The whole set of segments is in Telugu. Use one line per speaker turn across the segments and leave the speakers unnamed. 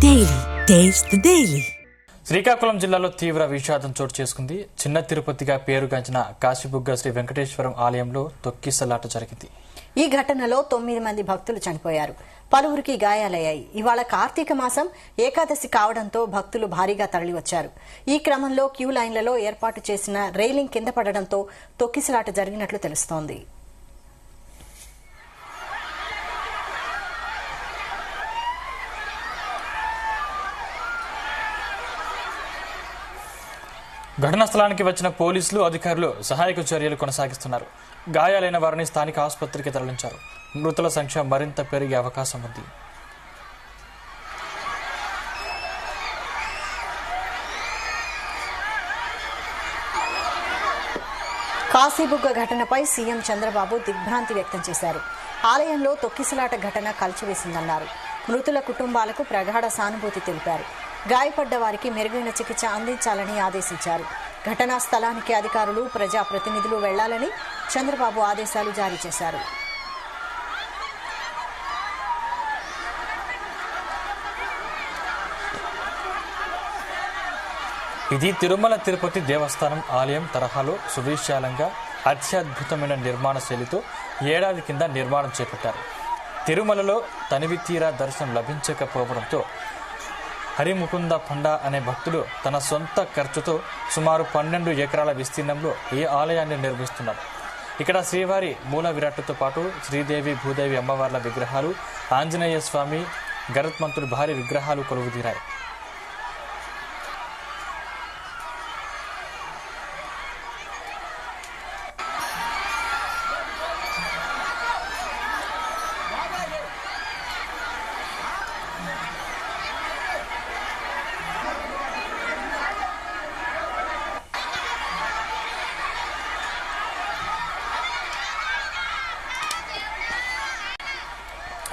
Daily taste the daily.
Srikakulam జిల్లాలో తీవ్ర విషాదం చోటు చేసుకుంది. చిన్న తిరుపతిగా పేరుగాంచిన కాశీబుగ్గ శ్రీ వెంకటేశ్వరం ఆలయంలో తొక్కిసలాట జరిగింది.
ఈ ఘటనలో 9 మంది భక్తులు చనిపోయారు, పలువురికి గాయాలయ్యాయి. ఇవాళ కార్తీక మాసం ఏకాదశి కావడంతో భక్తులు భారీగా తరలివచ్చారు. ఈ క్రమంలో క్యూ లైన్లలో ఏర్పాటు చేసిన రైలింగ్ కింద పడడంతో తొక్కిసలాట జరిగినట్లు తెలుస్తోంది.
ఘటనా స్థలానికి వచ్చిన పోలీసులు అధికారులు సహాయక చర్యలు కొనసాగిస్తున్నారు. గాయాలైన వారిని స్థానిక ఆసుపత్రికి తరలించారు. మృతుల సంఖ్య మరింత పెరిగే అవకాశం ఉంది.
కాశీబుగ్గ ఘటనపై సీఎం చంద్రబాబు దిగ్భ్రాంతి వ్యక్తం చేశారు. ఆలయంలో తొక్కిసలాట ఘటన కలిచివేసిందన్నారు. మృతుల కుటుంబాలకు ప్రగాఢ సానుభూతి తెలిపారు. గాయపడ్డ వారికి మెరుగైన చికిత్స అందించాలని ఆదేశించారు. ఘటనా స్థలానికి అధికారులు, ప్రజాప్రతినిధులు వెళ్లాలని చంద్రబాబు ఆదేశాలు జారీ చేశారు.
ఇది తిరుమల తిరుపతి దేవస్థానం ఆలయం తరహాలో సువిశాలంగా అత్యద్భుతమైన నిర్మాణ శైలితో ఏడాది కింద నిర్మాణం చేపట్టారు. తిరుమలలో తనివి తీరా దర్శనం లభించకపోవడంతో హరిముకుంద పండా అనే భక్తుడు తన సొంత ఖర్చుతో సుమారు 12 ఎకరాల విస్తీర్ణంలో ఈ ఆలయాన్ని నిర్మిస్తున్నారు. ఇక్కడ శ్రీవారి మూల విరాట్టుతో పాటు శ్రీదేవి, భూదేవి అమ్మవార్ల విగ్రహాలు, ఆంజనేయ స్వామి, గరుత్మంతుడి భారీ విగ్రహాలు కొలువుదీరాయి.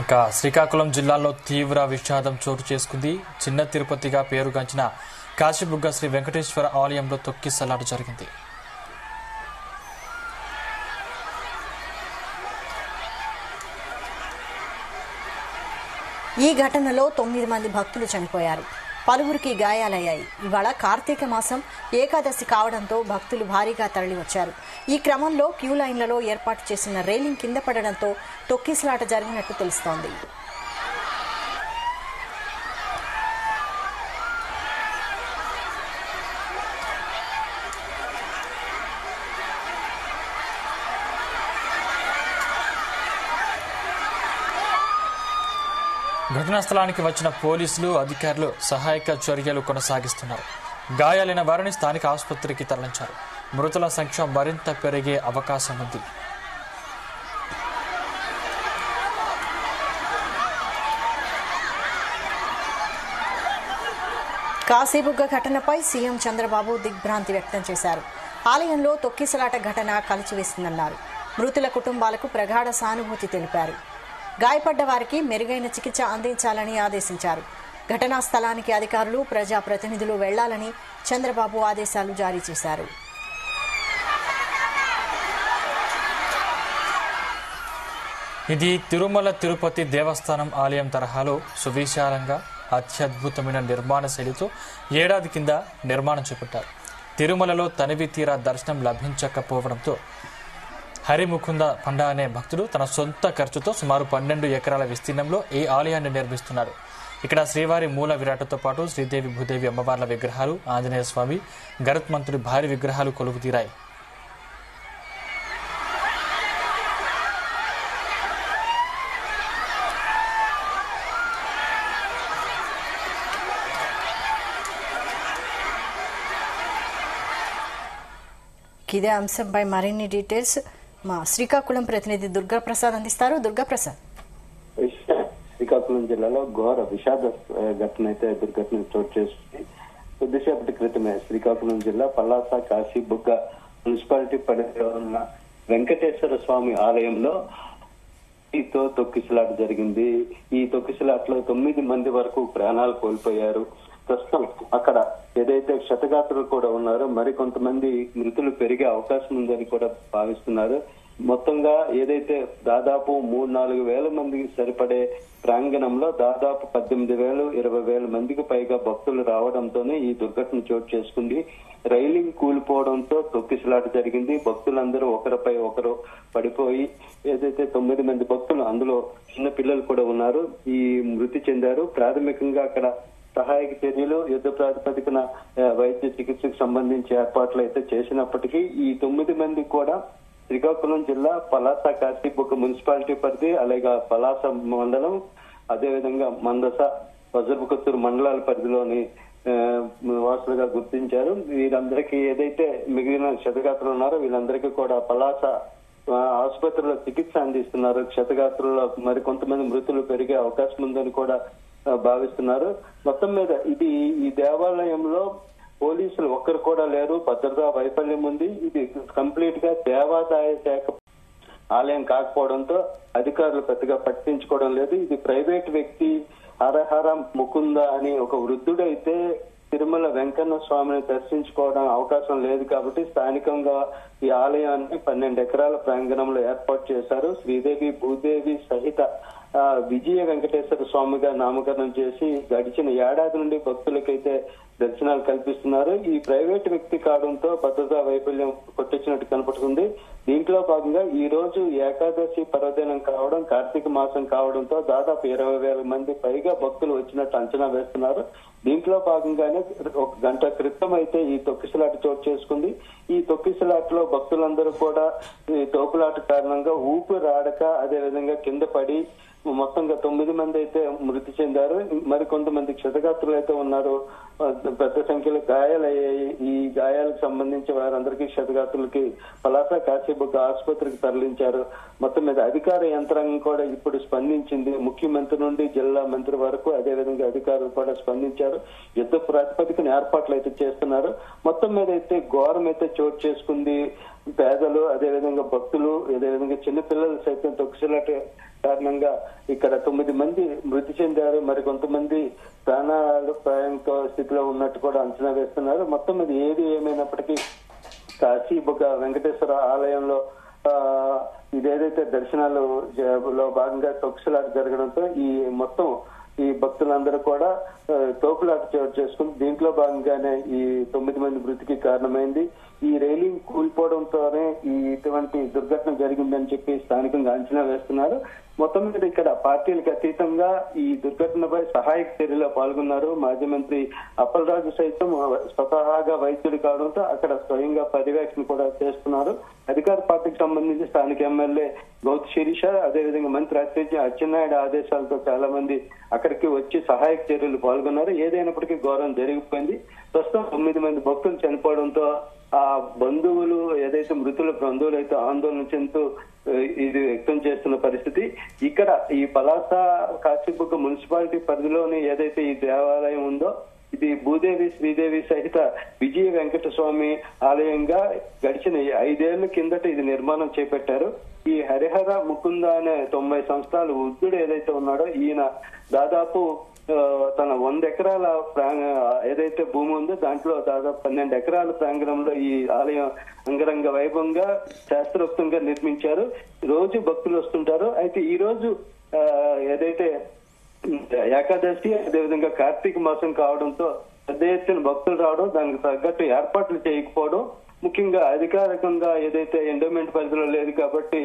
ఇక శ్రీకాకుళం జిల్లాలో తీవ్ర విషాదం చోటు చేసుకుంది. చిన్న తిరుపతిగా పేరుగాంచిన కాశీబుగ్గ శ్రీ వెంకటేశ్వర ఆలయంలో తొక్కిసలాట జరిగింది.
ఈ ఘటనలో 9 మంది భక్తులు చనిపోయారు, పలువురికి గాయాలయ్యాయి. ఇవాళ కార్తీక మాసం ఏకాదశి కావడంతో భక్తులు భారీగా తరలివచ్చారు. ఈ క్రమంలో క్యూ లైన్లలో ఏర్పాటు చేసిన రైలింగ్ కింద పడడంతో తొక్కిసలాట జరిగినట్టు తెలుస్తోంది.
ఘటనా స్థలానికి వచ్చిన పోలీసులు అధికారులు సహాయక చర్యలు కొనసాగిస్తున్నారు. గాయాలైన వారిని స్థానిక ఆసుపత్రికి తరలించారు. మృతుల సంఖ్య మరింత పెరిగే అవకాశం ఉంది.
కాశీబుగ్గ ఘటనపై సీఎం చంద్రబాబు దిగ్భ్రాంతి వ్యక్తం చేశారు. ఆలయంలో తొక్కిసలాట ఘటన కలిచివేసిందన్నారు. మృతుల కుటుంబాలకు ప్రగాఢ సానుభూతి తెలిపారు. గాయపడ్డ వారికి మెరుగైన చికిత్స అందించాలని ఆదేశించారు. ఘటనా స్థలానికి అధికారులు, ప్రజాప్రతినిధులు వెళ్లాలని చంద్రబాబు ఆదేశాలు జారీ చేశారు.
ఇది తిరుమల తిరుపతి దేవస్థానం ఆలయం తరహాలో సువిశాలంగా అత్యద్భుతమైన నిర్మాణ శైలితో ఏడాది కింద నిర్మాణం చేపట్టారు. తిరుమలలో తనివి తీరా దర్శనం లభించకపోవడంతో హరిముకుంద పండా అనే భక్తుడు తన సొంత ఖర్చుతో సుమారు 12 ఎకరాల విస్తీర్ణంలో ఈ ఆలయాన్ని నిర్మిస్తున్నారు. ఇక్కడ శ్రీవారి మూల విరాటుతో పాటు శ్రీదేవి, భూదేవి అమ్మవార్ల విగ్రహాలు, ఆంజనేయ స్వామి, గరుత్మంతుడి భారీ విగ్రహాలు కొలువుదీరాయి.
ఇదే అంశంపై మరిన్ని డీటెయిల్స్ మా శ్రీకాకుళం ప్రతినిధి దుర్గాప్రసాద్ అందిస్తారు. దుర్గాప్రసాద్,
శ్రీకాకుళం జిల్లాలో ఘోర విషాద ఘటన అయితే దుర్ఘటన చోటు చేసుకుంది. కొద్దిసేపటి క్రితమే శ్రీకాకుళం జిల్లా పలాస కాశీబుగ్గ మున్సిపాలిటీ పరిధిలో ఉన్న వెంకటేశ్వర స్వామి ఆలయంలో తొక్కిసలాట జరిగింది. ఈ తొక్కిసలాటలో 9 మంది వరకు ప్రాణాలు కోల్పోయారు. ప్రస్తుతం అక్కడ ఏదైతే క్షతగాత్రులు కూడా ఉన్నారో మరికొంతమంది మృతులు పెరిగే అవకాశం ఉందని కూడా భావిస్తున్నారు. మొత్తంగా ఏదైతే దాదాపు 3-4 వేల మందికి సరిపడే ప్రాంగణంలో దాదాపు 18,000-20,000 మందికి పైగా భక్తులు రావడంతోనే ఈ దుర్ఘటన చోటు చేసుకుంది. రైలింగ్ కూలిపోవడంతో తొక్కిసలాట జరిగింది. భక్తులందరూ ఒకరిపై ఒకరు పడిపోయి ఏదైతే 9 మంది భక్తులు, అందులో చిన్న పిల్లలు కూడా ఉన్నారు, ఈ మృతి చెందారు. ప్రాథమికంగా అక్కడ సహాయక చర్యలు, యుద్ధ ప్రాతిపదికన వైద్య చికిత్సకు సంబంధించి ఏర్పాట్లు అయితే చేసినప్పటికీ ఈ 9 మంది కూడా శ్రీకాకుళం జిల్లా పలాస కాశీబుగ్గ మున్సిపాలిటీ పరిధి, అలాగే పలాస మండలం, అదేవిధంగా మందస, వజ్రపుకొత్తూరు మండలాల పరిధిలోని వాసులుగా గుర్తించారు. వీరందరికీ ఏదైతే మిగిలిన క్షతగాత్రులు ఉన్నారో వీళ్ళందరికీ కూడా పలాస ఆసుపత్రిలో చికిత్స అందిస్తున్నారు. క్షతగాత్రుల్లో మరి కొంతమంది మృతులు పెరిగే అవకాశం ఉందని కూడా భావిస్తున్నారు. మొత్తం మీద ఈ దేవాలయంలో పోలీసులు ఒక్కరు కూడా లేరు, భద్రతా వైఫల్యం ఉంది. ఇది కంప్లీట్ గా దేవాదాయ శాఖ ఆలయం కాకపోవడంతో అధికారులు పెద్దగా పట్టించుకోవడం లేదు. ఇది ప్రైవేట్ వ్యక్తి హరహర ముకుంద అని ఒక వృద్ధుడైతే తిరుమల వెంకన్న స్వామిని దర్శించుకోవడం అవకాశం లేదు కాబట్టి స్థానికంగా ఈ ఆలయాన్ని 12 ఎకరాల ప్రాంగణంలో ఏర్పాటు చేశారు. శ్రీదేవి భూదేవి సహిత విజయ వెంకటేశ్వర స్వామిగా నామకరణం చేసి గడిచిన ఏడాది నుండి భక్తులకైతే దర్శనాలు కల్పిస్తున్నారు. ఈ ప్రైవేట్ వ్యక్తి కావడంతో భద్రతా వైఫల్యం కొట్టించినట్టు కనపడుతుంది. దీంట్లో భాగంగా ఈ రోజు ఏకాదశి పర్వదినం కావడం, కార్తీక మాసం కావడంతో దాదాపు 20,000 మంది పైగా భక్తులు వచ్చినట్టు అంచనా వేస్తున్నారు. దీంట్లో భాగంగానే 1 గంట క్రితం అయితే ఈ తొక్కిసలాట చోటు చేసుకుంది. ఈ తొక్కిసలాటలో భక్తులందరూ కూడా ఈ తోపులాట కారణంగా ఊపిరాడక అదేవిధంగా కింద పడి మొత్తంగా 9 మంది అయితే మృతి చెందారు. మరి కొంతమంది క్షతగాత్రులు అయితే ఉన్నారు. పెద్ద సంఖ్యలో గాయాలయ్యాయి. ఈ గాయాలకు సంబంధించి వారందరికీ క్షతగాత్రులకి పలాస కాశీబుగ్గ ఆసుపత్రికి తరలించారు. మొత్తం మీద అధికార యంత్రాంగం కూడా ఇప్పుడు స్పందించింది. ముఖ్యమంత్రి నుండి జిల్లా మంత్రి వరకు అదేవిధంగా అధికారులు కూడా స్పందించారు. యుద్ధ ప్రాతిపదికన ఏర్పాట్లు అయితే చేస్తున్నారు. మొత్తం మీద అయితే ఘోరం అయితే చోటు చేసుకుంది. పేదలు, అదేవిధంగా భక్తులు, అదేవిధంగా చిన్నపిల్లలు సైతం తొక్కిసలాట కారణంగా ఇక్కడ 9 మంది మృతి చెందారు. మరి కొంతమంది ప్రాణాపాయంతో స్థితిలో ఉన్నట్టు కూడా అంచనా వేస్తున్నారు. మొత్తం మీద ఏది ఏమైనప్పటికీ కాశీబుగ్గ వెంకటేశ్వర ఆలయంలో ఇదేదైతే దర్శనాలలో భాగంగా తొక్కిసలాట జరగడంతో ఈ భక్తులందరూ కూడా తోపులాట చోటు చేసుకుని దీంట్లో భాగంగానే ఈ 9 మంది మృతికి కారణమైంది. ఈ రైలింగ్ కూలిపోవడంతోనే ఇటువంటి దుర్ఘటన జరిగిందని చెప్పి స్థానికంగా అంచనా వేస్తున్నారు. మొత్తం మీద ఇక్కడ పార్టీలకు అతీతంగా ఈ దుర్ఘటనపై సహాయక చర్యలో పాల్గొన్నారు. మాజీ మంత్రి అప్పలరాజు సైతం స్వతహాగా వైద్యుడు కావడంతో అక్కడ స్వయంగా పర్యవేక్షణ కూడా చేస్తున్నారు. అధికార పార్టీకి సంబంధించి స్థానిక ఎమ్మెల్యే గౌతు శిరీష, అదేవిధంగా మంత్రి అచ్చెన్నాయుడు ఆదేశాలతో చాలా మంది అక్కడికి వచ్చి సహాయక చర్యలు పాల్గొన్నారు. ఏదైనప్పటికీ ఘోరం జరిగిపోయింది. ప్రస్తుతం 9 మంది భక్తులు చనిపోవడంతో ఆ బంధువులు ఏదైతే మృతుల బంధువులు అయితే ఆందోళన చెందుతూ ఇది వ్యక్తం చేస్తున్న పరిస్థితి. ఇక్కడ ఈ పలాస కాశీబుగ్గ మున్సిపాలిటీ పరిధిలోని ఏదైతే ఈ దేవాలయం ఉందో ఇది భూదేవి శ్రీదేవి సహిత విజయ వెంకట స్వామి ఆలయంగా గడిచిన 5 ఏళ్ల కిందట ఇది నిర్మాణం చేపట్టారు. ఈ హరిహర ముకుంద అనే 90 సంవత్సరాల వృద్ధుడు ఏదైతే ఉన్నాడో ఈయన దాదాపు తన 100 ఎకరాల ఏదైతే భూమి ఉందో దాంట్లో దాదాపు 12 ఎకరాల ప్రాంగణంలో ఈ ఆలయం అంగరంగ వైభవంగా శాస్త్రోక్తంగా నిర్మించారు. రోజు భక్తులు వస్తుంటారు. అయితే ఈ రోజు ఏదైతే ఏకాదశి అదేవిధంగా కార్తీక మాసం కావడంతో పెద్ద ఎత్తున భక్తులు రావడం, దానికి తగ్గట్టు ఏర్పాట్లు చేయకపోవడం, ముఖ్యంగా అధికారికంగా ఏదైతే ఎండోమెంట్ పరిధిలో లేదు కాబట్టి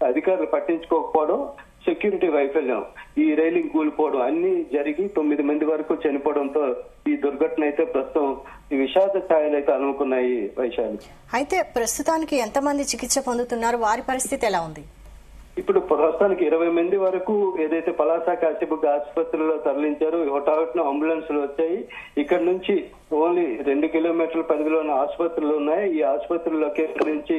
అధికారులు పట్టించుకోకపోవడం, సెక్యూరిటీ వైఫల్యం, ఈ రైలింగ్ కూలిపోవడం అన్ని జరిగి 9 మంది వరకు చనిపోవడంతో ఈ దుర్ఘటన అయితే ప్రస్తుతం ఈ విషాద స్థాయిలు అయితే అనుకున్నాయి. వైశాలి,
అయితే ప్రస్తుతానికి ఎంతమంది చికిత్స పొందుతున్నారు? వారి పరిస్థితి ఎలా ఉంది?
ఇప్పుడు ప్రస్తుతానికి 20 మంది వరకు ఏదైతే పలాస కాశీబుగ్గ ఆసుపత్రిలో తరలించారు. హుటాహుటిన అంబులెన్స్లు వచ్చాయి. ఇక్కడ నుంచి ఓన్లీ 2 కిలోమీటర్ల పరిధిలోని ఆసుపత్రులు ఉన్నాయి. ఈ ఆసుపత్రుల్లోకి నుంచి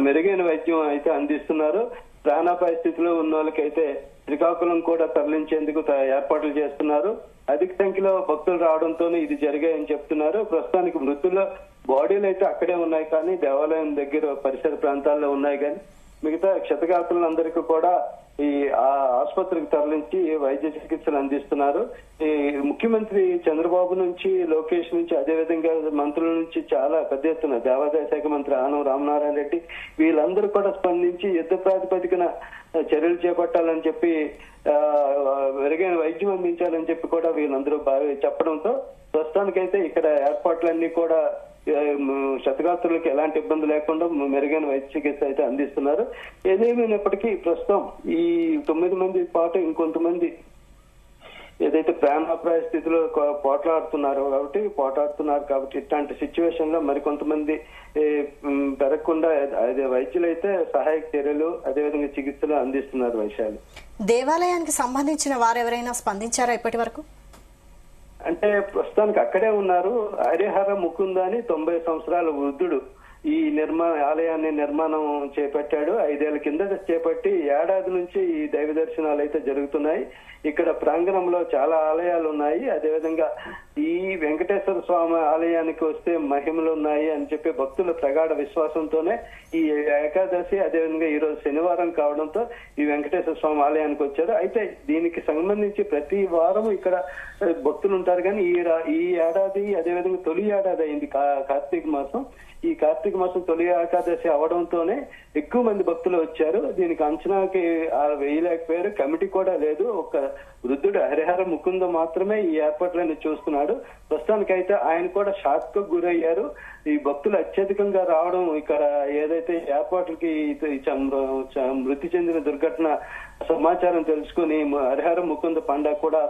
మెరుగైన వైద్యం అయితే అందిస్తున్నారు. ప్రాణాపాయ స్థితిలో ఉన్న వాళ్ళకైతే శ్రీకాకుళం కూడా తరలించేందుకు ఏర్పాట్లు చేస్తున్నారు. అధిక సంఖ్యలో భక్తులు రావడంతోనే ఇది జరిగాయని చెప్తున్నారు. ప్రస్తుతానికి మృతుల బాడీలు అయితే అక్కడే ఉన్నాయి కానీ దేవాలయం దగ్గర పరిసర ప్రాంతాల్లో ఉన్నాయి కానీ మిగతా క్షతగాత్రులందరికీ కూడా ఈ ఆసుపత్రికి తరలించి వైద్య చికిత్సలు అందిస్తున్నారు. ఈ ముఖ్యమంత్రి చంద్రబాబు నుంచి, లోకేష్ నుంచి, అదేవిధంగా మంత్రుల నుంచి చాలా పెద్ద ఎత్తున దేవాదాయ శాఖ మంత్రి ఆనం రామనారాయణ రెడ్డి వీళ్ళందరూ కూడా స్పందించి యుద్ధ ప్రాతిపదికన చర్యలు చేపట్టాలని చెప్పి మెరుగైన వైద్యం అందించాలని చెప్పి కూడా వీళ్ళందరూ చెప్పడంతో ప్రస్తుతానికైతే ఇక్కడ ఏర్పాట్లన్నీ కూడా క్షతగాత్రులకు ఎలాంటి ఇబ్బంది లేకుండా మెరుగైన వైద్య చికిత్స అయితే అందిస్తున్నారు. ఏదేమైనప్పటికీ ప్రస్తుతం ఈ 9 మంది పాటు ఇంకొంతమంది ఏదైతే ప్రాణాపాయ స్థితిలో పోట్లాడుతున్నారు కాబట్టి ఇట్లాంటి సిచ్యువేషన్ లో మరికొంతమంది పెరగకుండా వైద్యులు అయితే సహాయక చర్యలు అదేవిధంగా చికిత్సలు అందిస్తున్నారు. వైశాలి,
దేవాలయానికి సంబంధించిన వారెవరైనా స్పందించారా ఇప్పటి వరకు?
అంటే ప్రస్తుతానికి అక్కడే ఉన్నారు. హరిహర ముకుంద అని 90 సంవత్సరాల వృద్ధుడు ఈ ఆలయాన్ని నిర్మాణం చేపట్టాడు. 5 ఏళ్ల కింద చేపట్టి ఏడాది నుంచి ఈ దైవ దర్శనాలు అయితే జరుగుతున్నాయి. ఇక్కడ ప్రాంగణంలో చాలా ఆలయాలు ఉన్నాయి. అదేవిధంగా ఈ వెంకటేశ్వర స్వామి ఆలయానికి వస్తే మహిమలు ఉన్నాయి అని చెప్పి భక్తుల ప్రగాఢ విశ్వాసంతోనే ఈ ఏకాదశి అదేవిధంగా ఈ రోజు శనివారం కావడంతో ఈ వెంకటేశ్వర స్వామి ఆలయానికి వచ్చారు. అయితే దీనికి సంబంధించి ప్రతి వారం ఇక్కడ భక్తులు ఉంటారు. కానీ ఈ ఏడాది అదేవిధంగా తొలి ఏడాది అయింది కార్తీక మాసం. ఈ కార్తీక మాసం తొలి ఏకాదశి అవడంతోనే ఎక్కువ మంది భక్తులు వచ్చారు. దీనికి అంచనాకి వేయలేకపోయారు. కమిటీ కూడా లేదు. ఒక వృద్ధుడు హరిహర ముకుంద మాత్రమే ఈ ఏర్పాట్లన్నీ చూస్తున్నాడు. ప్రస్తుతానికైతే ఆయన కూడా షాక్ కు గురయ్యారు. ఈ భక్తులు అత్యధికంగా రావడం, ఇక్కడ ఏదైతే ఏర్పాట్లకి మృతి చెందిన దుర్ఘటన సమాచారం తెలుసుకుని హరిహర ముకుంద పండా కూడా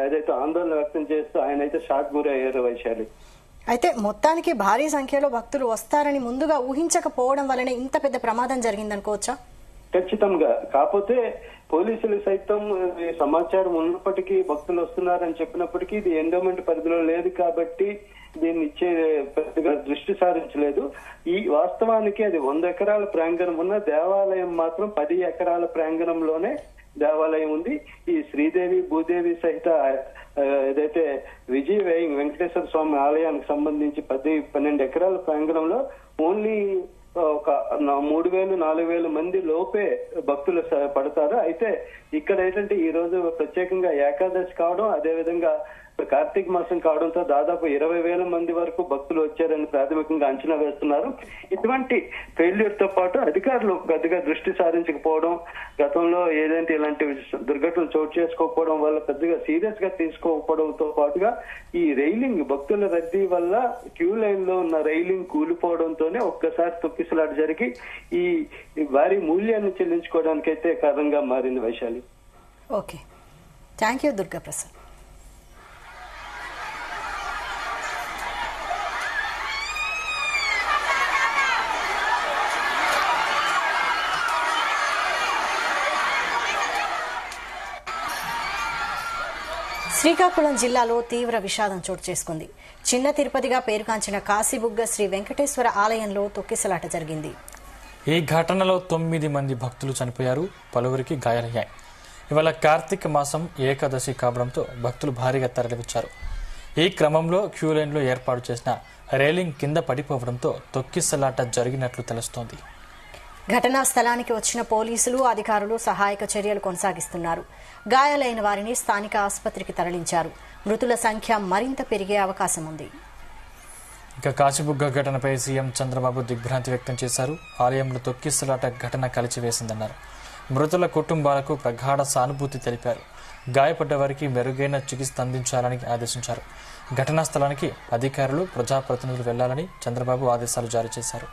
ఏదైతే ఆందోళన వ్యక్తం చేస్తూ ఆయన అయితే షాక్ గురయ్యారు. వైశాలి,
అయితే మొత్తానికి భారీ సంఖ్యలో భక్తులు వస్తారని ముందుగా ఊహించకపోవడం వల్లనే ఇంత పెద్ద ప్రమాదం జరిగిందనుకోవచ్చా?
ఖచ్చితంగా. కాకపోతే పోలీసులు సైతం సమాచారం ఉన్నప్పటికీ భక్తులు వస్తున్నారని చెప్పినప్పటికీ ఇది ఎండోమెంట్ పరిధిలో లేదు కాబట్టి దీన్ని ఇచ్చే పెద్దగా దృష్టి సారించలేదు. ఈ వాస్తవానికి అది 100 ఎకరాల ప్రాంగణం ఉన్న దేవాలయం మాత్రం 10 ఎకరాల ప్రాంగణంలోనే దేవాలయం ఉంది. ఈ శ్రీదేవి భూదేవి సహిత ఏదైతే విజయ వెంకటేశ్వర స్వామి ఆలయానికి సంబంధించి 10-12 ఎకరాల ప్రాంగణంలో ఓన్లీ ఒక 3,000-4,000 మంది లోపే భక్తులు పడతారు. అయితే ఇక్కడ ఏంటంటే ఈ రోజు ప్రత్యేకంగా ఏకాదశి కావడం అదేవిధంగా కార్తీక మాసం కావడంతో దాదాపు 20,000 మంది వరకు భక్తులు వచ్చారని ప్రాథమికంగా అంచనా వేస్తున్నారు. ఇటువంటి ఫెయిల్యూర్ తో పాటు అధికారులు పెద్దగా దృష్టి సారించకపోవడం, గతంలో ఏదంటే ఇలాంటి దుర్ఘటనలు చోటు చేసుకోకపోవడం వల్ల పెద్దగా సీరియస్ గా తీసుకోకపోవడంతో పాటుగా ఈ రైలింగ్ భక్తుల రద్దీ వల్ల క్యూ లైన్ లో ఉన్న రైలింగ్ కూలిపోవడంతోనే ఒక్కసారి తొక్కిసలాట జరిగి ఈ భారీ మూల్యాన్ని చెల్లించుకోవడానికి అయితే కారణంగా మారింది. Vaishali,
okay, thank you Durga Prasad. Srikakulam జిల్లాలో తీవ్ర విషాదం చోటు చేసుకుంది. చిన్న తిరుపతిగా పేరుగాంచిన కాశీబుగ్గ శ్రీ వెంకటేశ్వర ఆలయంలో తొక్కిసలాట జరిగింది.
ఈ ఘటనలో 9 మంది భక్తులు చనిపోయారు, పలువురికి గాయాలయ్యాయి. ఇవాళ కార్తీక మాసం ఏకాదశి కావడంతో భక్తులు భారీగా తరలివచ్చారు. ఈ క్రమంలో క్యూ లైన్లో ఏర్పాటు చేసిన రైలింగ్ కింద పడిపోవడంతో తొక్కిసలాట జరిగినట్లు తెలుస్తోంది.
ఘటనా స్థలానికి వచ్చిన పోలీసులు అధికారులు సహాయక చర్యలు కొనసాగిస్తున్నారు. గాయాలైన వారిని స్థానిక ఆసుపత్రికి తరలించారు. మృతుల సంఖ్య మరింత పెరిగే అవకాశం ఉంది.
ఇక కాశీబుగ్గ ఘటనపై సీఎం చంద్రబాబు దిగ్భ్రాంతి వ్యక్తం చేశారు. ఆలయంలో తొక్కిసలాట ఘటన కలిచివేసిందన్నారు. మృతుల కుటుంబాలకు ప్రగాఢ సానుభూతి తెలిపారు. గాయపడ్డ వారికి మెరుగైన చికిత్స అందించాలని ఆదేశించారు. ఘటనా స్థలానికి అధికారులు ప్రజాప్రతినిధులు వెళ్లాలని చంద్రబాబు ఆదేశాలు జారీ చేశారు.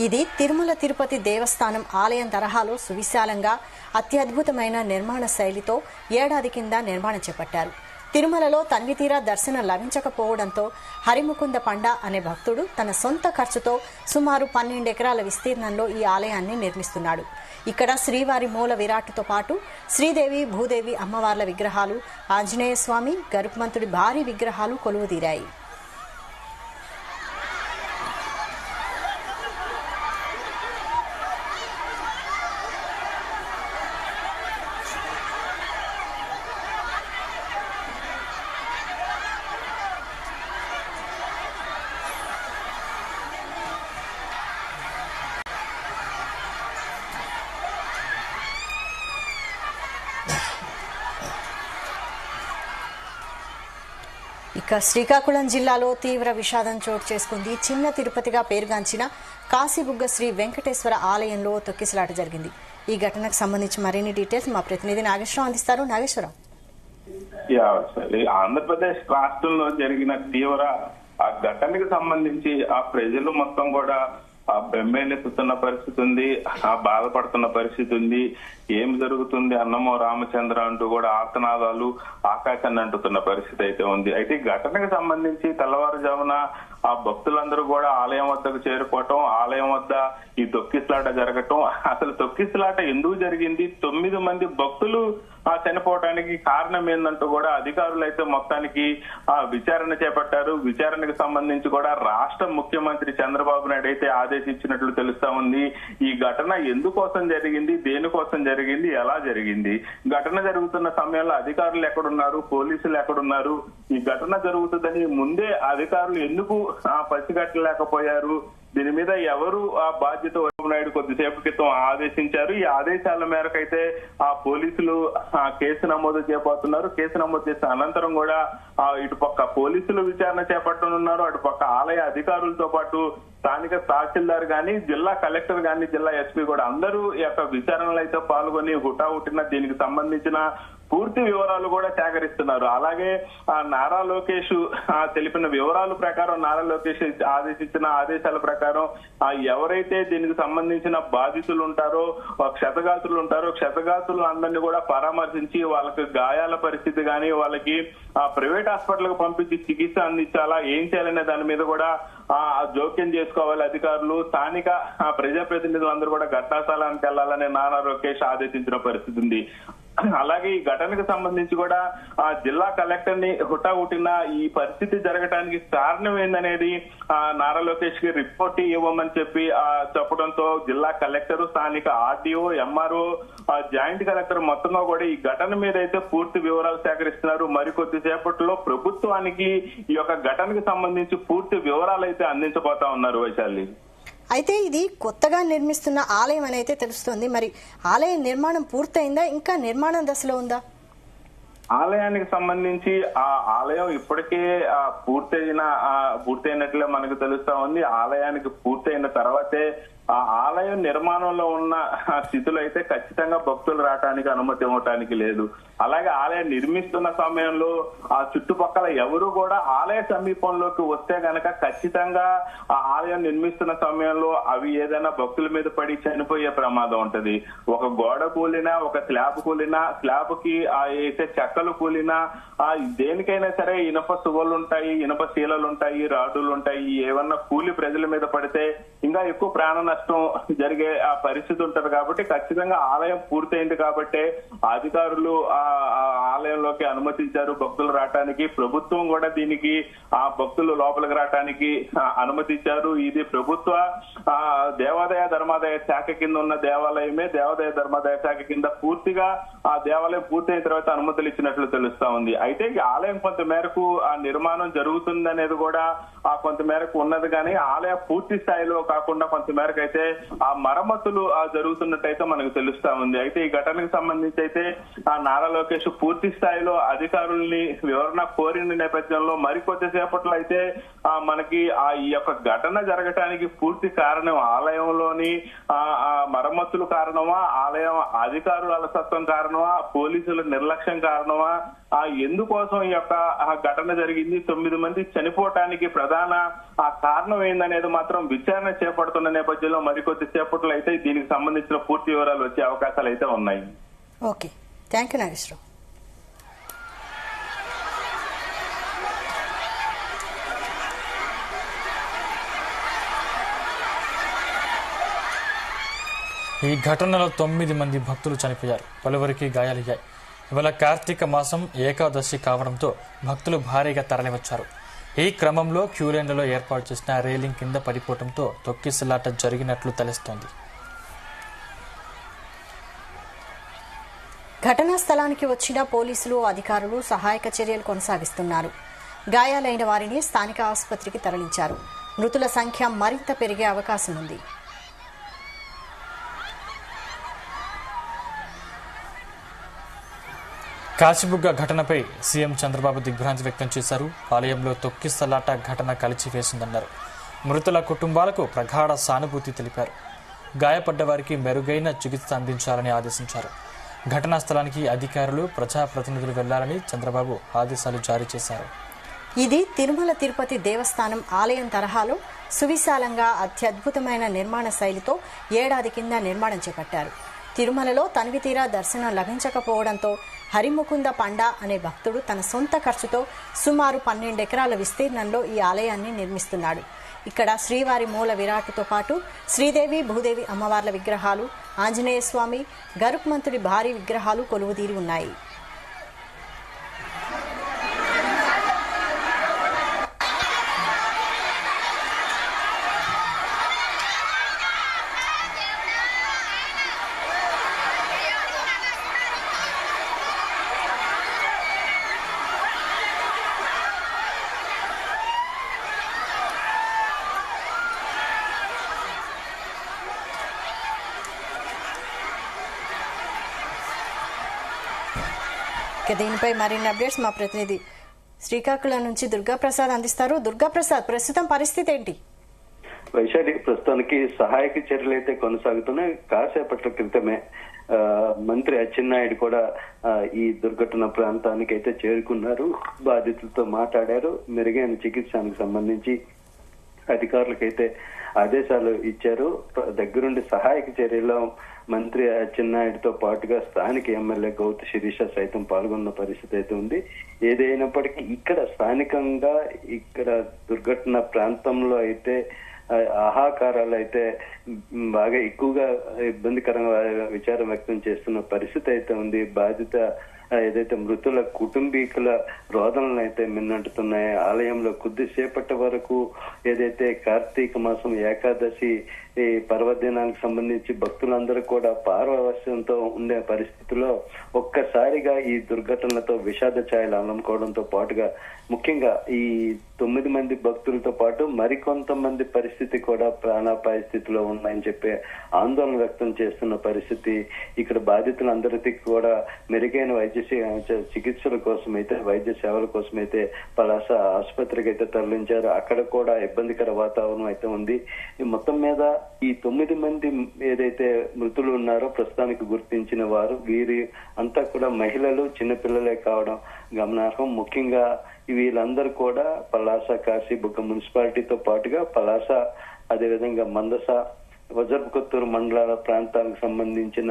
ఇది తిరుమల తిరుపతి దేవస్థానం ఆలయం తరహాలో సువిశాలంగా అత్యద్భుతమైన నిర్మాణ శైలితో ఏడాది కింద నిర్మాణం చేపట్టారు. తిరుమలలో తనివితీరా దర్శనం లభించకపోవడంతో హరిముకుంద పండా అనే భక్తుడు తన సొంత ఖర్చుతో సుమారు 12 ఎకరాల విస్తీర్ణంలో ఈ ఆలయాన్ని నిర్మిస్తున్నాడు. ఇక్కడ శ్రీవారి మూల విరాట్తో పాటు శ్రీదేవి భూదేవి అమ్మవార్ల విగ్రహాలు, ఆంజనేయ స్వామి, గరుత్మంతుడి భారీ విగ్రహాలు కొలువుదీరాయి. ఇక శ్రీకాకుళం జిల్లాలో తీవ్ర విషాదం చోటు చేసుకుంది. చిన్న తిరుపతిగా పేరుగాంచిన కాశీబుగ్గ శ్రీ వెంకటేశ్వర ఆలయంలో తొక్కిసలాట జరిగింది. ఈ ఘటనకు సంబంధించి మరిన్ని డీటెయిల్స్ మా ప్రతినిధి నాగేశ్వరరావు అందిస్తారు. నాగేశ్వరరావు,
ఆంధ్రప్రదేశ్ రాష్ట్రంలో జరిగిన తీవ్ర ఆ ఘటనకు సంబంధించి ఆ ప్రజలు మొత్తం కూడా ఆ బెంబేలెత్తుతున్న పరిస్థితి ఉంది, ఆ బాధపడుతున్న పరిస్థితి ఉంది. ఏం జరుగుతుంది అన్నమో రామచంద్ర అంటూ కూడా ఆర్తనాదాలు ఆకాశాన్ని అంటుతున్న పరిస్థితి అయితే ఉంది. అయితే ఈ ఘటనకు సంబంధించి తెల్లవారుజామున ఆ భక్తులందరూ కూడా ఆలయం వద్దకు చేరుకోవటం, ఆలయం వద్ద ఈ తొక్కిసలాట జరగటం, అసలు తొక్కిసలాట ఎందుకు జరిగింది, 9 మంది భక్తులు చనిపోవడానికి కారణం ఏందంటూ కూడా అధికారులు అయితే మొత్తానికి విచారణ చేపట్టారు. విచారణకు సంబంధించి కూడా రాష్ట్ర ముఖ్యమంత్రి చంద్రబాబు నాయుడు అయితే ఆదేశించినట్లు తెలుస్తా ఉంది. ఈ ఘటన ఎందుకోసం జరిగింది, దేనికోసం జరిగింది, ఎలా జరిగింది, ఘటన జరుగుతున్న సమయంలో అధికారులు ఎక్కడున్నారు, పోలీసులు ఎక్కడున్నారు, ఈ ఘటన జరుగుతుందని ముందే అధికారులు ఎందుకు పసిగట్టలేకపోయారు, దీని మీద ఎవరు ఆ బాధ్యత నాయుడు కొద్దిసేపు క్రితం ఆదేశించారు. ఈ ఆదేశాల మేరకు అయితే ఆ పోలీసులు కేసు నమోదు చేయబోతున్నారు. కేసు నమోదు చేసిన అనంతరం కూడా ఇటుపక్క పోలీసులు విచారణ చేపట్టనున్నారు. అటుపక్క ఆలయ అధికారులతో పాటు స్థానిక తహసీల్దార్ గాని, జిల్లా కలెక్టర్ గాని, జిల్లా ఎస్పీ కూడా అందరూ ఈ యొక్క విచారణలో అయితే పాల్గొని హుటాహుటిన దీనికి సంబంధించిన పూర్తి వివరాలు కూడా సేకరిస్తున్నారు. అలాగే నారా లోకేష్ తెలిపిన వివరాల ప్రకారం, నారా లోకేష్ ఆదేశించిన ఆదేశాల ప్రకారం ఎవరైతే దీనికి సంబంధించిన బాధితులు ఉంటారో, క్షతగాత్రులు ఉంటారో, క్షతగాత్రులు అందరినీ కూడా పరామర్శించి వాళ్ళకి గాయాల పరిస్థితి గాని, వాళ్ళకి ప్రైవేట్ హాస్పిటల్ కు పంపించి చికిత్స అందించాలా, ఏం చేయాలనే దాని మీద కూడా జోక్యం చేసుకోవాలి అధికారులు. స్థానిక ప్రజాప్రతినిధులు అందరూ కూడా ఘటనాస్థలానికి వెళ్లాలని నారా లోకేష్ ఆదేశించిన పరిస్థితి ఉంది. అలాగే ఈ ఘటనకు సంబంధించి కూడా జిల్లా కలెక్టర్ ని హుటాహుటిన ఈ పరిస్థితి జరగడానికి కారణం ఏందనేది నారా లోకేష్ కి రిపోర్ట్ ఇవ్వమని చెప్పడంతో జిల్లా కలెక్టర్, స్థానిక ఆర్డీఓ, ఎంఆర్ఓ, జాయింట్ కలెక్టర్ మొత్తంగా కూడా ఈ ఘటన మీద అయితే పూర్తి వివరాలు సేకరిస్తున్నారు. మరికొద్ది సేపట్లో ప్రభుత్వానికి ఈ యొక్క ఘటనకు సంబంధించి పూర్తి వివరాలు అయితే అందించబోతా ఉన్నారు. వైశాలి,
అయితే ఇది కొత్తగా నిర్మిస్తున్న ఆలయం అని అయితే తెలుస్తోంది. మరి ఆలయ నిర్మాణం పూర్తయిందా, ఇంకా నిర్మాణ దశలో ఉందా?
ఆలయానికి సంబంధించి ఆ ఆలయం ఇప్పటికే పూర్తయినట్లే మనకు తెలుస్తా ఉంది. ఆలయానికి పూర్తయిన తర్వాతే ఆ ఆలయం నిర్మాణంలో ఉన్న స్థితులు అయితే ఖచ్చితంగా భక్తులు రావడానికి అనుమతి ఇవ్వటానికి లేదు. అలాగే ఆలయం నిర్మిస్తున్న సమయంలో ఆ చుట్టుపక్కల ఎవరు కూడా ఆలయ సమీపంలోకి వస్తే గనక ఖచ్చితంగా ఆ ఆలయం నిర్మిస్తున్న సమయంలో అవి ఏదైనా భక్తుల మీద పడి చనిపోయే ప్రమాదం ఉంటది. ఒక గోడ కూలినా, ఒక స్లాబ్ కూలినా, స్లాబ్ కి అయితే చెక్కలు కూలినా, దేనికైనా సరే ఇనప సువ్వలు ఉంటాయి, ఇనప శీలలు ఉంటాయి, రాడ్డులు ఉంటాయి. ఏమన్నా కూలి ప్రజల మీద పడితే ఇంకా ఎక్కువ ప్రాణ నష్టం జరిగే ఆ పరిస్థితి ఉంటది. కాబట్టి ఖచ్చితంగా ఆలయం పూర్తయింది కాబట్టి అధికారులు ఆలయంలోకి అనుమతించారు భక్తులు రావటానికి. ప్రభుత్వం కూడా దీనికి ఆ భక్తులు లోపలికి రావటానికి అనుమతించారు. ఇది ప్రభుత్వ దేవాదాయ ధర్మాదాయ శాఖ కింద ఉన్న దేవాలయమే. దేవాదాయ ధర్మాదాయ శాఖ కింద పూర్తిగా ఆ దేవాలయం పూర్తయిన తర్వాత అనుమతులు ఇచ్చినట్లు తెలుస్తా ఉంది. అయితే ఈ ఆలయం కొంత మేరకు ఆ నిర్మాణం జరుగుతుంది అనేది కూడా కొంత మేరకు ఉన్నది. కానీ ఆలయ పూర్తి స్థాయిలో కాకుండా కొంత మేరకు అయితే ఆ మరమ్మతులు జరుగుతున్నట్టయితే మనకు తెలుస్తా ఉంది. అయితే ఈ ఘటనకు సంబంధించి అయితే నారా లోకేష్ పూర్తి స్థాయిలో అధికారుల్ని వివరణ కోరిన నేపథ్యంలో మరికొద్దిసేపట్లో అయితే మనకి ఈ యొక్క ఘటన జరగటానికి పూర్తి కారణం ఆలయంలోని మరమ్మతులు కారణమా, ఆలయం అధికారుల అలసత్వం కారణమా, పోలీసుల నిర్లక్ష్యం కారణమా, ఎందుకోసం ఈ యొక్క ఘటన జరిగింది, 9 మంది చనిపోవటానికి ప్రధాన కారణం ఏందనేది మాత్రం విచారణ చేపడుతున్న నేపథ్యంలో మరికొద్ది సేపట్లో అయితే దీనికి సంబంధించిన పూర్తి వివరాలు వచ్చే అవకాశాలు అయితే ఉన్నాయి.
Okay, thank you Nageswararao.
ఈ ఘటనలో 9 మంది భక్తులు చనిపోయారు, పలువురికి గాయాలయ్యాయి. ఇవాళ కార్తీక మాసం ఏకాదశి కావడంతో భక్తులు భారీగా తరలివచ్చారు. ఈ క్రమంలో క్యూలైన్లలో ఏర్పాటు చేసిన రైలింగ్ కింద పడిపోవడంతో తొక్కిసలాట జరిగినట్లు తెలుస్తోంది.
ఘటనా స్థలానికి వచ్చిన పోలీసులు, అధికారులు సహాయక చర్యలు కొనసాగిస్తున్నారు. గాయాలైన వారిని స్థానిక ఆసుపత్రికి తరలించారు. మృతుల సంఖ్య మరింత పెరిగే అవకాశం ఉంది.
కాశీబుగ్గ ఘటనపై సీఎం చంద్రబాబు దిగ్భ్రాంతి వ్యక్తం చేశారు. ఆలయంలో తొక్కిసలాట ఘటన కలిచివేసిందన్నారు. మృతుల కుటుంబాలకు ప్రగాఢ సానుభూతి తెలిపారు. గాయపడ్డ వారికి మెరుగైన చికిత్స అందించాలని ఆదేశించారు. ఘటనా స్థలానికి అధికారులు, ప్రజాప్రతినిధులు వెళ్లాలని చంద్రబాబు ఆదేశాలు జారీ చేశారు.
ఇది తిరుమల తిరుపతి దేవస్థానం ఆలయం తరహాలో సువిశాలంగా అత్యద్భుతమైన నిర్మాణ శైలితో ఏడాది కింద నిర్మాణం చేపట్టారు. తిరుమలలో తనివితీరా దర్శనం లభించకపోవడంతో హరిముకుంద పండా అనే భక్తుడు తన సొంత ఖర్చుతో సుమారు 12 ఎకరాల విస్తీర్ణంలో ఈ ఆలయాన్ని నిర్మిస్తున్నాడు. ఇక్కడ శ్రీవారి మూల విరాట్టుతో పాటు శ్రీదేవి, భూదేవి అమ్మవార్ల విగ్రహాలు, ఆంజనేయ స్వామి, గరుత్మంతుడి భారీ విగ్రహాలు కొలువుదీరి ఉన్నాయి. దీనిపై మరిన్ని అప్డేట్స్ మా ప్రతినిధి శ్రీకాకుళం నుంచి దుర్గాప్రసాద్ అందిస్తారు. దుర్గాప్రసాద్, ప్రస్తుతం పరిస్థితి ఏంటి?
వైశాలి, ప్రస్తుతానికి సహాయక చర్యలు అయితే కొనసాగుతున్నాయి. కాసేపట్ల క్రితమే మంత్రి అచ్చెన్నాయుడు కూడా ఈ దుర్ఘటన ప్రాంతానికి అయితే చేరుకున్నారు. బాధితులతో మాట్లాడారు. మెరుగైన చికిత్సకు సంబంధించి అధికారులకైతే ఆదేశాలు ఇచ్చారు. దగ్గరుండి సహాయక చర్యలో మంత్రి అచ్చెన్నాయుడుతో పాటుగా స్థానిక ఎమ్మెల్యే గౌతు శిరీష సైతం పాల్గొన్న పరిస్థితి అయితే ఉంది. ఏదైనప్పటికీ ఇక్కడ స్థానికంగా ఇక్కడ దుర్ఘటన ప్రాంతంలో అయితే ఆహాకారాలు అయితే బాగా ఎక్కువగా ఇబ్బందికరంగా విచారం వ్యక్తం చేస్తున్న పరిస్థితి అయితే ఉంది. బాధిత ఏదైతే మృతుల కుటుంబీకుల రోదనలు అయితే మిన్నంటున్నాయి. ఆలయంలో కొద్దిసేపటి వరకు ఏదైతే కార్తీక మాసం ఏకాదశి పర్వదినానికి సంబంధించి భక్తులందరూ కూడా పారవశ్యంతో ఉండే పరిస్థితిలో ఒక్కసారిగా ఈ దుర్ఘటనలతో విషాద ఛాయలు అలముకోవడంతో పాటుగా ముఖ్యంగా ఈ 9 మంది భక్తులతో పాటు మరికొంతమంది పరిస్థితి కూడా ప్రాణాపాయ స్థితిలో ఉన్నాయని చెప్పి ఆందోళన వ్యక్తం చేస్తున్న పరిస్థితి. ఇక్కడ బాధితులందరికీ కూడా మెరుగైన వైద్య చికిత్సల కోసం అయితే, వైద్య సేవల కోసం అయితే పలాస ఆసుపత్రికి అయితే తరలించారు. అక్కడ కూడా ఇబ్బందికర వాతావరణం అయితే ఉంది. మొత్తం మీద ఈ 9 మంది ఏదైతే మృతులు ఉన్నారో ప్రస్తుతానికి గుర్తించిన వారు, వీరి అంతా కూడా మహిళలు, చిన్నపిల్లలే కావడం గమనార్హం. ముఖ్యంగా వీళ్ళందరూ కూడా పలాస, కాశీబుగ్గ మున్సిపాలిటీతో పాటుగా పలాస, అదేవిధంగా మందస, వజర్పుకొత్తూరు మండలాల ప్రాంతాలకు సంబంధించిన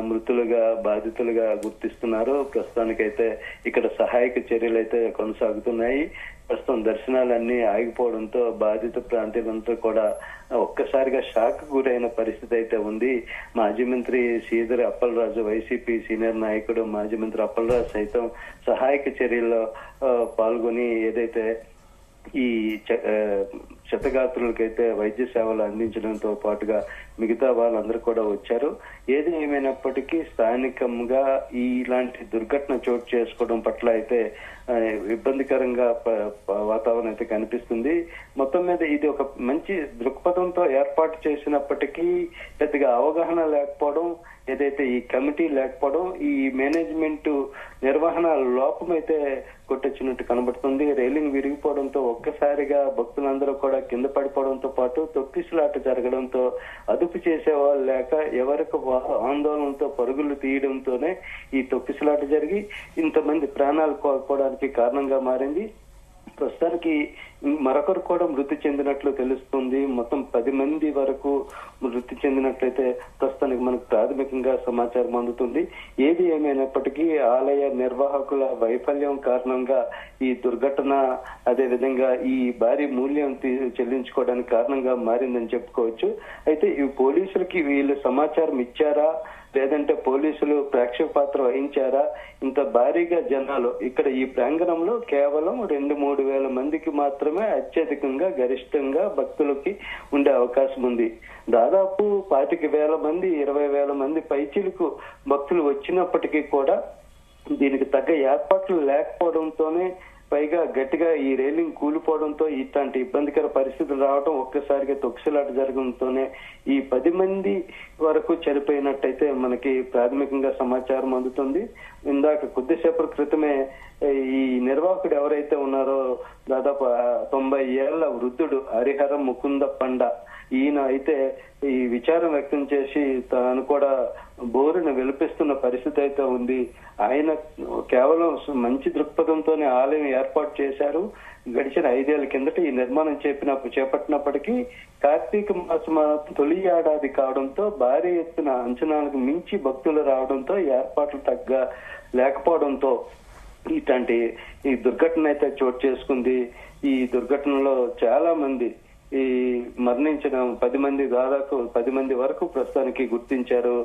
మృతులుగా, బాధితులుగా గుర్తిస్తున్నారు. ప్రస్తుతానికైతే ఇక్కడ సహాయక చర్యలు అయితే కొనసాగుతున్నాయి. ప్రస్తుతం దర్శనాలన్నీ ఆగిపోవడంతో బాధిత ప్రాంతాలంతా కూడా ఒక్కసారిగా షాక్ గురైన పరిస్థితి అయితే ఉంది. మాజీ మంత్రి శ్రీధర్ అప్పలరాజు, వైసీపీ సీనియర్ నాయకుడు మాజీ మంత్రి అప్పలరాజు సైతం సహాయక చర్యల్లో పాల్గొని ఏదైతే ఈ క్షతగాత్రులకైతే వైద్య సేవలు అందించడంతో పాటుగా మిగతా వాళ్ళందరూ కూడా వచ్చారు. ఏది ఏమైనప్పటికీ స్థానికంగా ఇలాంటి దుర్ఘటన చోటు చేసుకోవడం పట్ల అయితే ఇబ్బందికరంగా వాతావరణం అయితే కనిపిస్తుంది. మొత్తం మీద ఇది ఒక మంచి దృక్పథంతో ఏర్పాటు చేసినప్పటికీ పెద్దగా అవగాహన లేకపోవడం, ఏదైతే ఈ కమిటీ లేకపోవడం, ఈ మేనేజ్మెంట్ నిర్వహణ లోపం అయితే కొట్టొచ్చినట్టు కనబడుతుంది. రైలింగ్ విరిగిపోవడంతో ఒక్కసారిగా భక్తులందరూ కూడా కింద పడిపోవడంతో పాటు తొక్కిసలాట జరగడంతో అదుపు చేసేవాళ్ళు లేక ఎవరికి ఆందోళనతో పరుగులు తీయడంతోనే ఈ తొక్కిసలాట జరిగి ఇంతమంది ప్రాణాలు కోల్పోవడానికి కారణంగా మారింది. ప్రస్తుతానికి మరొకరు కూడా మృతి చెందినట్లు తెలుస్తుంది. మొత్తం 10 మంది వరకు మృతి చెందినట్లయితే ప్రస్తుతానికి మనకు ప్రాథమికంగా సమాచారం అందుతుంది. ఏది ఏమైనప్పటికీ ఆలయ నిర్వాహకుల వైఫల్యం కారణంగా ఈ దుర్ఘటన, అదే విధంగా ఈ భారీ మూల్యం చెల్లించుకోవడానికి కారణంగా మారిందని చెప్పుకోవచ్చు. అయితే ఈ పోలీసులకి వీళ్ళు సమాచారం ఇచ్చారా, లేదంటే పోలీసులు ప్రేక్షక పాత్ర వహించారా? ఇంత భారీగా జనాలు ఇక్కడ ఈ ప్రాంగణంలో కేవలం 2-3 వేల మందికి మాత్రమే అత్యధికంగా, గరిష్టంగా భక్తులకి ఉండే అవకాశం ఉంది. దాదాపు 25,000 మంది, 20,000 మంది పైచిలకు భక్తులు వచ్చినప్పటికీ కూడా దీనికి తగ్గ ఏర్పాట్లు లేకపోవడంతోనే పైగా గట్టిగా ఈ రైలింగ్ కూలిపోవడంతో ఇట్లాంటి ఇబ్బందికర పరిస్థితులు రావడం, ఒక్కసారిగా తొక్కిసలాట జరగడంతోనే ఈ 10 మంది వరకు చనిపోయినట్టయితే మనకి ప్రాథమికంగా సమాచారం అందుతుంది. ఇందాక కొద్దిసేపటి క్రితమే ఈ నిర్వాహకుడు ఎవరైతే ఉన్నారో దాదాపు 90 ఏళ్ల వృద్ధుడు హరిహరం ముకుంద పండ, ఈయన అయితే ఈ విచారం వ్యక్తం చేసి తాను కూడా బోరును వెలిపిస్తున్న పరిస్థితి అయితే ఉంది. ఆయన కేవలం మంచి దృక్పథంతోనే ఆలయం ఏర్పాటు చేశారు. గడిచిన 5 ఏళ్ల కిందట ఈ నిర్మాణం చేపట్టినప్పటికీ కార్తీక మాసం తొలి ఏడాది కావడంతో భారీ ఎత్తున అంచనాలకు మించి భక్తులు రావడంతో ఏర్పాట్లు లేకపోవడంతో ఇట్లాంటి ఈ దుర్ఘటన అయితే చోటు చేసుకుంది. ఈ దుర్ఘటనలో చాలా మంది ఈ మరణించిన 10 మంది, దాదాపు 10 మంది వరకు ప్రస్తుతానికి గుర్తించారు.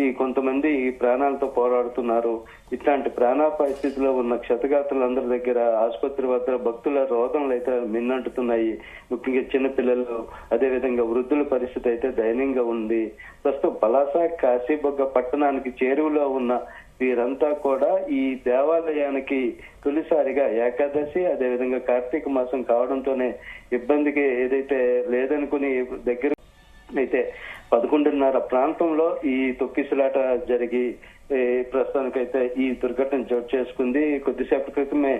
ఈ కొంతమంది ఈ ప్రాణాలతో పోరాడుతున్నారు. ఇట్లాంటి ప్రాణాపాయ స్థితిలో ఉన్న క్షతగాత్రులందరి దగ్గర ఆసుపత్రి వద్ద భక్తుల రోదనలు అయితే మిన్నంటుతున్నాయి. ముఖ్యంగా చిన్నపిల్లలు, అదేవిధంగా వృద్ధుల పరిస్థితి అయితే దయనీయంగా ఉంది. ప్రస్తుతం పలాస కాశీబుగ్గ పట్టణానికి చేరువలో ఉన్న వీరంతా కూడా ఈ దేవాలయానికి తొలిసారిగా ఏకాదశి, అదేవిధంగా కార్తీక మాసం కావడంతోనే ఇబ్బందికి ఏదైతే లేదనుకుని దగ్గర అయితే 11:30 ప్రాంతంలో ఈ తొక్కిసలాట జరిగి ప్రస్తుతానికైతే ఈ దుర్ఘటన చోటు చేసుకుంది. కొద్దిసేపటి క్రితమే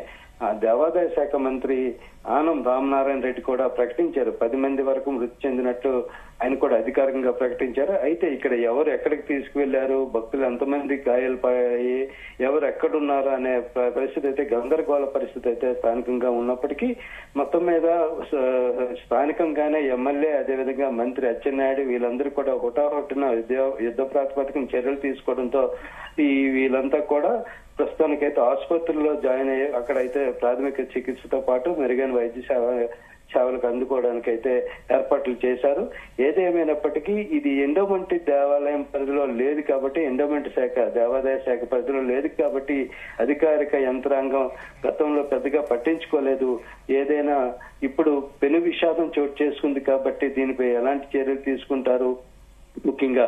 దేవాదాయ శాఖ మంత్రి ఆనం రామనారాయణ రెడ్డి కూడా ప్రకటించారు. 10 మంది వరకు మృతి చెందినట్టు ఆయన కూడా అధికారికంగా ప్రకటించారు. అయితే ఇక్కడ ఎవరు ఎక్కడికి తీసుకువెళ్లారు, భక్తులు ఎంతమంది గాయాలపయ్యి, ఎవరు ఎక్కడున్నారు అనే పరిస్థితి అయితే గందరగోళ పరిస్థితి అయితే స్థానికంగా ఉన్నప్పటికీ మొత్తం మీద స్థానికంగానే ఎమ్మెల్యే, అదేవిధంగా మంత్రి అచ్చెన్నాయుడు వీళ్ళందరూ కూడా హుటాహుటిన యుద్ధ ప్రాతిపదికన చర్యలు తీసుకోవడంతో వీళ్ళంతా కూడా ప్రస్తుతానికైతే ఆసుపత్రుల్లో జాయిన్ అయ్యి అక్కడైతే ప్రాథమిక చికిత్సతో పాటు మెరుగైన వైద్య సేవలకు అందుకోవడానికి అయితే ఏర్పాట్లు చేశారు. ఏదేమైనప్పటికీ ఇది ఎండోమెంట్ దేవాలయం పరిధిలో లేదు కాబట్టి, ఎండోమెంట్ శాఖ దేవాదాయ శాఖ పరిధిలో లేదు కాబట్టి అధికారిక యంత్రాంగం గతంలో పెద్దగా పట్టించుకోలేదు. ఏదైనా ఇప్పుడు పెను విషాదం చోటు చేసుకుంది కాబట్టి దీనిపై ఎలాంటి చర్యలు తీసుకుంటారు, ముఖ్యంగా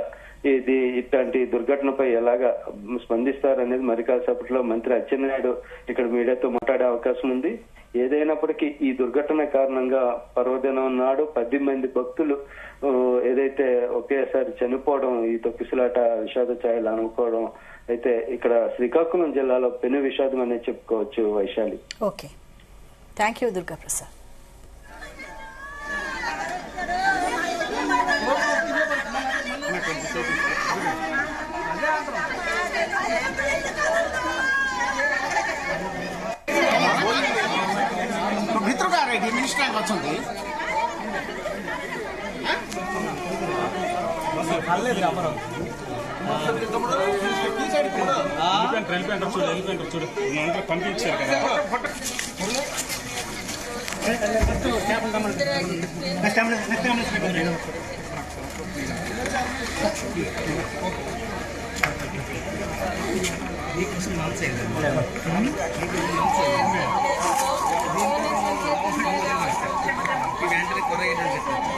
ఇట్లాంటి దుర్ఘటనపై ఎలాగా స్పందిస్తారనేది మరి కాసేపట్లో మంత్రి అచ్చెన్నాయుడు ఇక్కడ మీడియాతో మాట్లాడే అవకాశం ఉంది. ఏదైనప్పటికీ ఈ దుర్ఘటన కారణంగా పర్వదినం నాడు 10 మంది భక్తులు ఏదైతే ఒకేసారి చనిపోవడం, ఈ తొక్కిసలాట విషాద ఛాయలు అనుకోవడం అయితే ఇక్కడ శ్రీకాకుళం జిల్లాలో పెను విషాదం అనేది చెప్పుకోవచ్చు. Vaishali.
Okay, thank you Durga Prasad.
చూడు పంపించారు కదా. వెంటనే